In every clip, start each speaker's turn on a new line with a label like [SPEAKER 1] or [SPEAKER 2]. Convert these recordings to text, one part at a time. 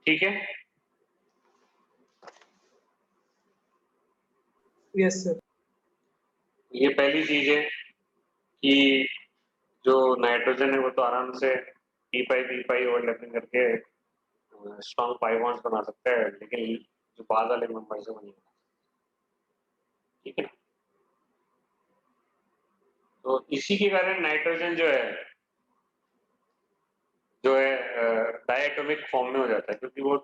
[SPEAKER 1] ठीक है।
[SPEAKER 2] Yes sir.
[SPEAKER 1] ये पहली चीज है कि जो नाइट्रोजन है वो तो आराम से पी पाई ओवरलैपिंग करके स्ट्रॉन्ग पाई बॉन्ड्स बना सकता है, लेकिन जो बाद वाले मेंबर्स है वो नहीं बना सकते। ठीक है। तो इसी के कारण नाइट्रोजन जो है डायटोमिक फॉर्म में हो जाता है, क्योंकि वो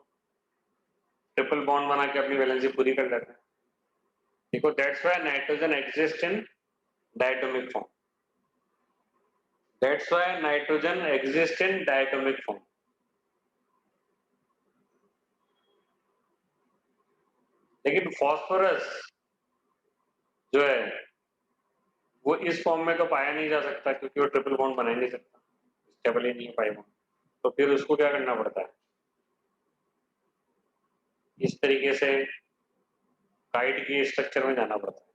[SPEAKER 1] ट्रिपल बॉन्ड बना के अपनी वैलेंसी पूरी कर लेता है। देखो, that's why nitrogen exist in diatomic form. That's why nitrogen exist in diatomic form. लेकिन फास्फोरस जो है वो इस फॉर्म में तो पाया नहीं जा सकता, क्योंकि वो ट्रिपल बॉन्ड बना ही नहीं सकता, स्टेबल ही नहीं है पाई बॉन्ड। तो फिर उसको क्या करना पड़ता है, इस तरीके से काइट की स्ट्रक्चर में जाना पड़ता है।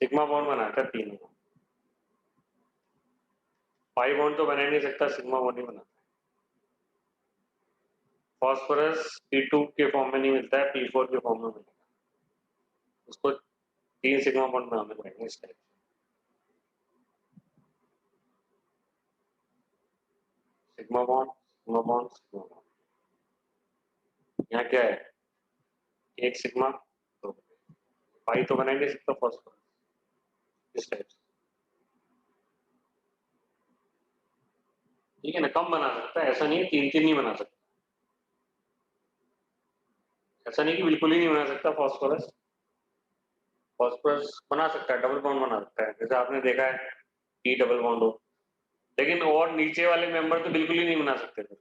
[SPEAKER 1] सिग्मा बॉन्ड बनाता है तीन, पाई बॉन्ड तो बना ही नहीं सकता, सिग्मा बॉन्ड ही बनाता है। फास्फोरस P2 के फॉर्म में नहीं मिलता है, P4 के फॉर्म में मिलेगा। उसको तीन सिग्मा बॉन्ड बनाने पड़ेंगे इस type. Sigma bond, sigma bond, sigma bond. यहाँ क्या है, एक सिग्मा, तो पाई तो बना ही नहीं सकता फास्फोरस इस टाइप से। ठीक है ना, कम बना सकता है, ऐसा नहीं है तीन तीन नहीं बना सकता, ऐसा नहीं कि बिल्कुल ही नहीं बना सकता फास्फोरस। फास्फोरस बना सकता है, डबल बॉन्ड बना सकता है, जैसे आपने देखा है टी डबल बॉन्ड हो। लेकिन और नीचे वाले मेंबर तो बिल्कुल ही नहीं बना सकते थे,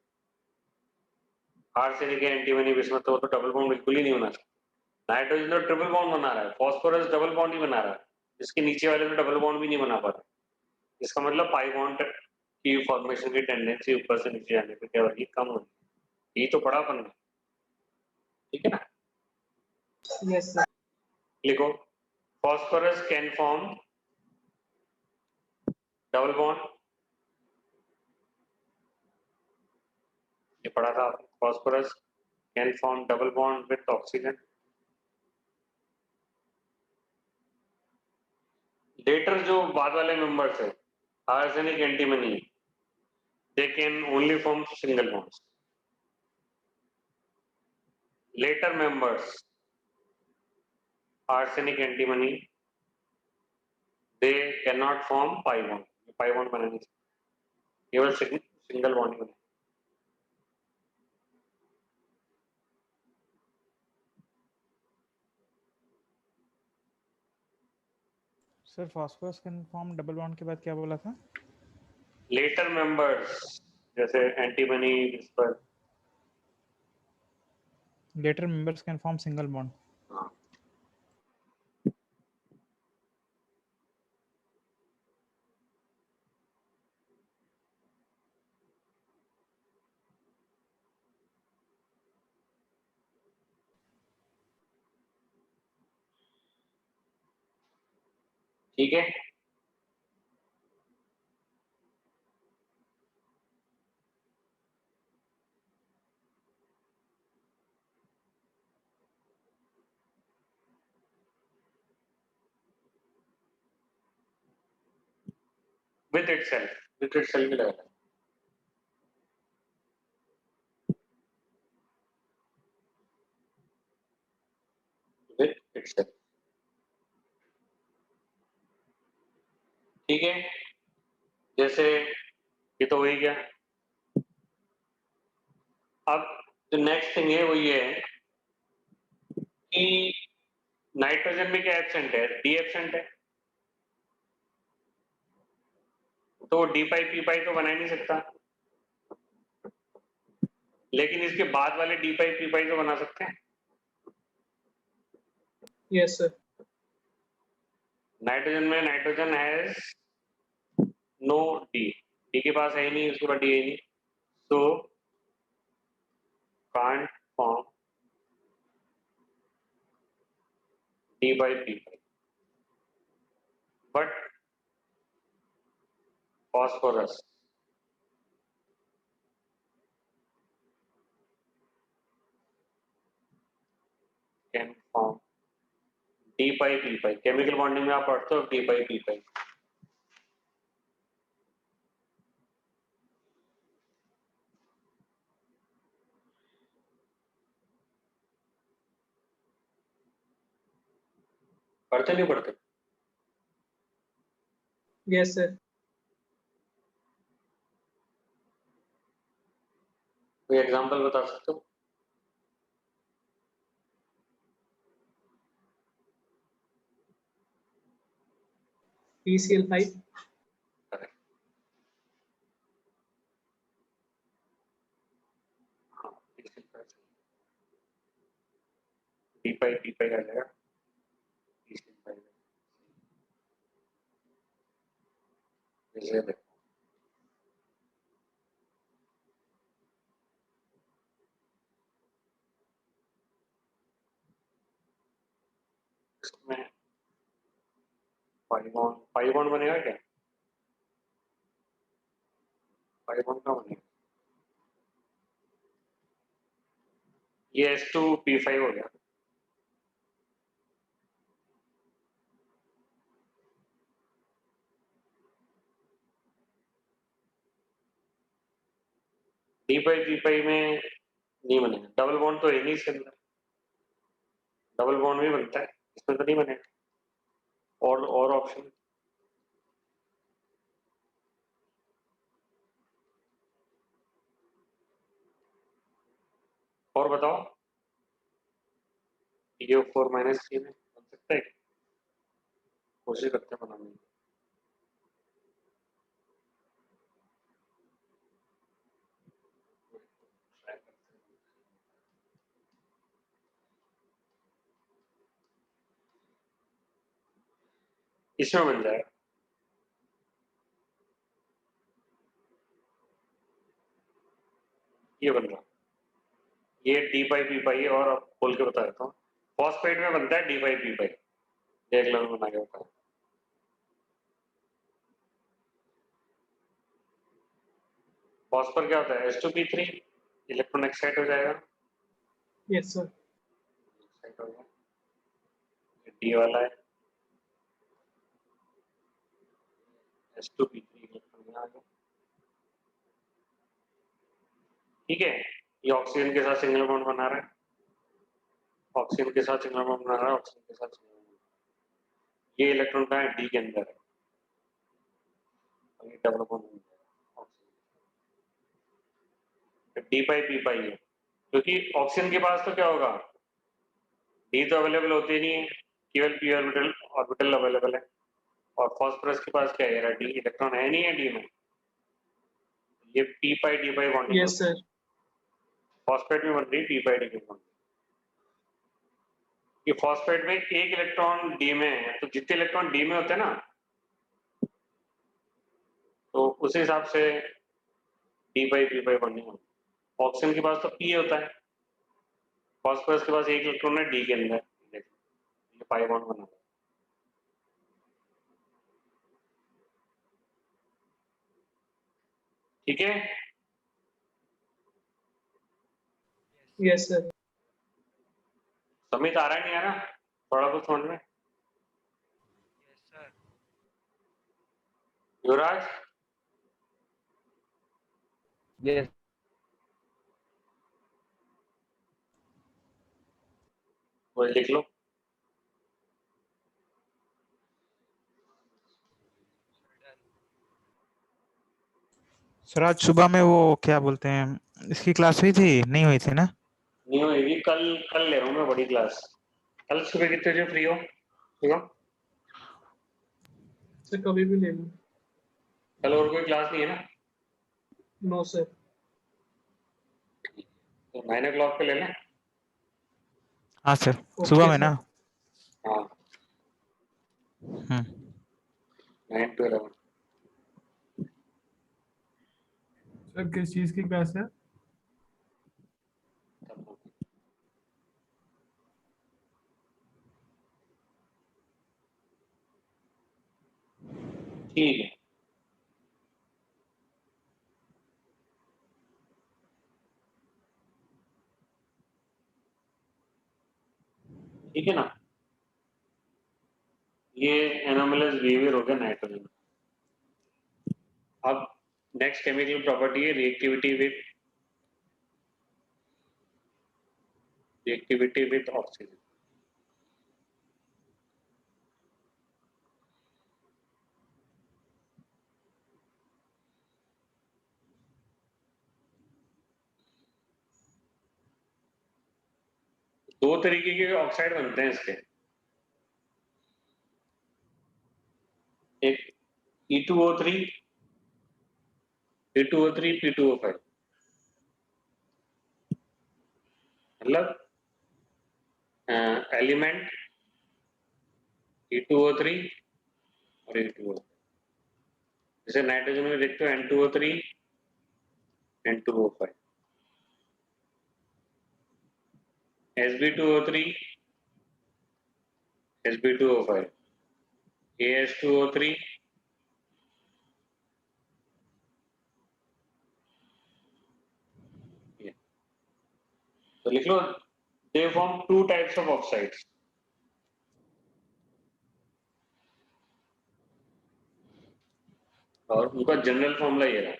[SPEAKER 1] आर्सेनिक एंटीमनी बिस्मथ, तो वो तो डबल बॉन्ड बिल्कुल ही नहीं बना सकते। नाइट्रोजन तो ट्रिपल बॉन्ड बना रहा है, फास्फोरस डबल बॉन्ड ही बना रहा है, इसके नीचे वाले तो डबल बॉन्ड भी नहीं बना पा रहे। इसका मतलब पाई बॉन्ड की फॉर्मेशन की टेंडेंसी ऊपर से नीचे जाने पर क्या होगी, कम होगी। ये तो बड़ा अपन है। ठीक है ना।
[SPEAKER 2] Yes sir.
[SPEAKER 1] लिखो, phosphorus can form double bond, ये पढ़ा था आपने, phosphorus can form double bond with oxygen. Later जो बाद वाले मेंबर्स है, arsenic antimony, they can only form single bonds. Later members, arsenic antimony, they cannot form pi bond. pi bond बना नहीं सकते, केवल सिंगल बॉन्ड ही बने।
[SPEAKER 3] Sir phosphorus can form double bond के बाद क्या बोला था?
[SPEAKER 1] लेटर मेंबर्स जैसे एंटीमनी, इस पर
[SPEAKER 3] later members can form single bond.
[SPEAKER 1] ठीक है। विद इटसेल्फ भी लगा, विद इटसेल्फ। ठीक है, जैसे ये तो हो ही गया। अब जो नेक्स्ट थिंग है वो ये है कि नाइट्रोजन में क्या एब्सेंट है, डी एब्सेंट है, तो डी पाई पी पाई तो बना ही नहीं सकता, लेकिन इसके बाद वाले डी पाई पी पाई तो बना सकते हैं।
[SPEAKER 2] Yes sir.
[SPEAKER 1] नाइट्रोजन में nitrogen has no D, D के पास है ही नहीं, उसके बाद डी है ही नहीं, so can't form D by P pi. But phosphorus can form d pi p pi. Chemical bonding में आप पढ़ते हो d pi p pi. पढ़ते नहीं पढ़ते?
[SPEAKER 2] Yes, sir.
[SPEAKER 1] कोई एग्जांपल बता सकते हो?
[SPEAKER 2] PCl5.
[SPEAKER 1] Correct. हाँ, d pi p pi आ जाएगा. जैसे देखो इसमें पाई बॉन्ड बनेगा क्या? पाई बॉन्ड का बनेगा. ये S2P5 हो गया. d pi p pi में नहीं बनेगा. डबल बॉन्ड तो है नहीं इसके अंदर. डबल बॉन्ड भी बनता है, इसमें तो नहीं बनेगा. और ऑप्शन और बताओ. PO4 माइनस 3 में बन सकता है? कोशिश करते हैं बनाने की. इसमें बन जाएगा. ये बन रहा. ये d pi p pi है. और अब खोल के बता देता हूँ. फॉस्फेट में बनता है d pi p pi. देख लो बना के बताओ. फॉस्फर क्या होता है? H2P3 इलेक्ट्रॉन एक्साइट हो जाएगा.
[SPEAKER 2] Yes, sir.
[SPEAKER 1] एक्साइट हो गया. D वाला है. H2P3 इलेक्ट्रॉन यहाँ आ गया. ठीक है. ये ऑक्सीजन के साथ सिंगल बॉन्ड बना रहा है. ऑक्सीजन के साथ सिंगल बॉन्ड बना रहा है. ऑक्सीजन के साथ सिंगल बॉन्ड. ये इलेक्ट्रॉन का है D के अंदर है. और ये डबल बॉन्ड बन जाएगा oxygen. D pi P pi है. क्योंकि ऑक्सीजन के पास तो क्या होगा? D तो अवेलेबल होती नहीं है. केवल p ऑर्बिटल अवेलेबल है. और फास्फोरस के पास क्या है? D इलेक्ट्रॉन है नहीं है D में. ये p pi d pi bonding.
[SPEAKER 2] Yes, sir.
[SPEAKER 1] Phosphate में बन रही p pi d pi bonding. ये फॉस्फेट में एक इलेक्ट्रॉन D में है. तो जितने इलेक्ट्रॉन D में होते हैं ना, तो उस हिसाब से d pi p pi bonding होती है. ऑक्सीजन के पास तो p होता है. फॉस्फोरस के पास एक इलेक्ट्रॉन है D के अंदर. ये पाई बॉन्ड बना. ठीक है.
[SPEAKER 2] Yes, sir.
[SPEAKER 1] समित आ रहा नहीं आ रहा? थोड़ा कुछ समझ में? युवराज
[SPEAKER 4] Yes,
[SPEAKER 1] वो लिख लो.
[SPEAKER 3] सर आज सुबह में वो क्या बोलते हैं इसकी क्लास हुई थी? नहीं हुई थी ना?
[SPEAKER 1] नहीं होगी. कल कल ले रहा हूँ मैं बड़ी क्लास. कल सुबह कितने बजे फ्री हो? ठीक है.
[SPEAKER 2] Sir, कभी भी ले लो.
[SPEAKER 1] कल और कोई क्लास नहीं है ना?
[SPEAKER 2] No, sir.
[SPEAKER 1] तो 9 o'clock पे ले लें.
[SPEAKER 3] हाँ सर,
[SPEAKER 2] Okay,
[SPEAKER 3] सुबह में
[SPEAKER 2] sir.
[SPEAKER 3] ना.
[SPEAKER 1] हाँ, 9 to 11.
[SPEAKER 5] सर किस चीज की क्लास है?
[SPEAKER 1] ठीक है. ठीक है ना, ये एनोमलस बिहेवियर हो गया नाइट्रोजन। अब नेक्स्ट केमिकल प्रॉपर्टी है रिएक्टिविटी विद ऑक्सीजन। दो तरीके के ऑक्साइड बनते हैं इसके, एक E2O3 P2O3 P2O5, मतलब एलिमेंट E2O3 और E2O, जैसे नाइट्रोजन में देखते हो N2O3 N2O5, Sb2O3 Sb2O5, AS2O3 तो लिख लो, they form two types of oxides. और उनका जनरल फॉर्मूला ये रहा,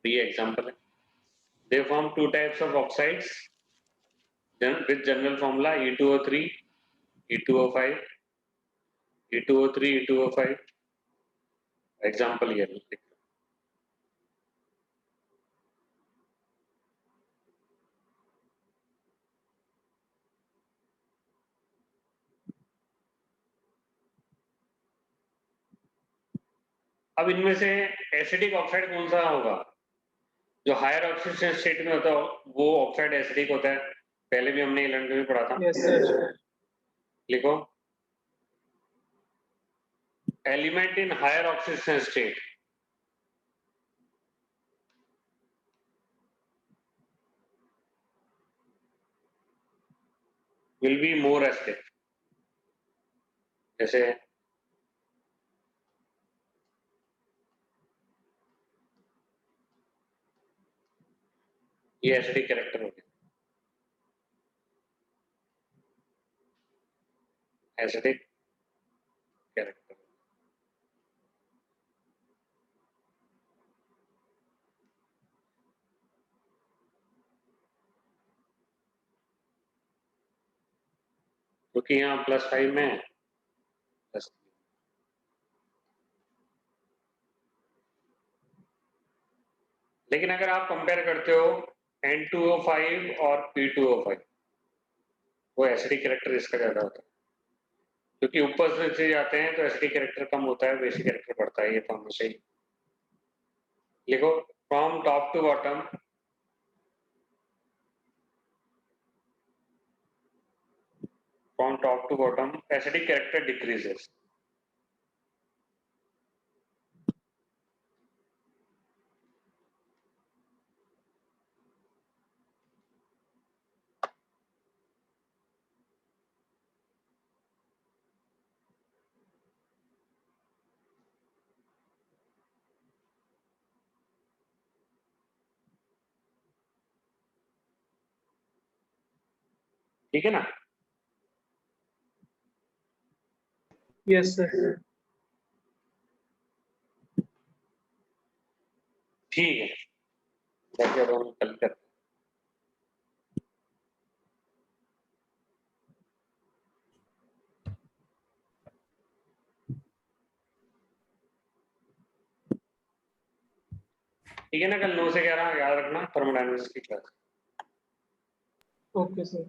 [SPEAKER 1] ये एग्जांपल है। They form two types of oxides with general formula E2O3 E2O5 E2O3 E2O5, example ये लिख लो। अब इनमें से एसिडिक ऑक्साइड कौन सा होगा? जो हायर ऑक्सीडेशन स्टेट में होता है वो ऑक्साइड एसिडिक होता है, पहले भी हमने इलेक्ट्रॉन में पढ़ा था।
[SPEAKER 2] Yes, sir.
[SPEAKER 1] लिखो, element in higher oxidation state will be more acidic, जैसे ये एसिडिक कैरेक्टर हो गया, एसिडिक कैरेक्टर। क्योंकि यहाँ +5 में है, प्लस, लेकिन अगर आप कंपेयर करते हो N2O5 और P2O5, वो एसिडिक कैरेक्टर इसका ज्यादा होता है, क्योंकि ऊपर से जाते हैं तो एसिडिक कैरेक्टर कम होता है, बेसिक कैरेक्टर बढ़ता है। ये तो हमेशा ही लिखो, from top to bottom acidic character decreases. ठीक है ना?
[SPEAKER 2] Yes, sir.
[SPEAKER 1] ठीक है, बाकी अब हम कल करते हैं। ठीक है ना, कल 9 से 11 याद रखना, थर्मोडायनामिक्स की क्लास।
[SPEAKER 2] Okay, sir.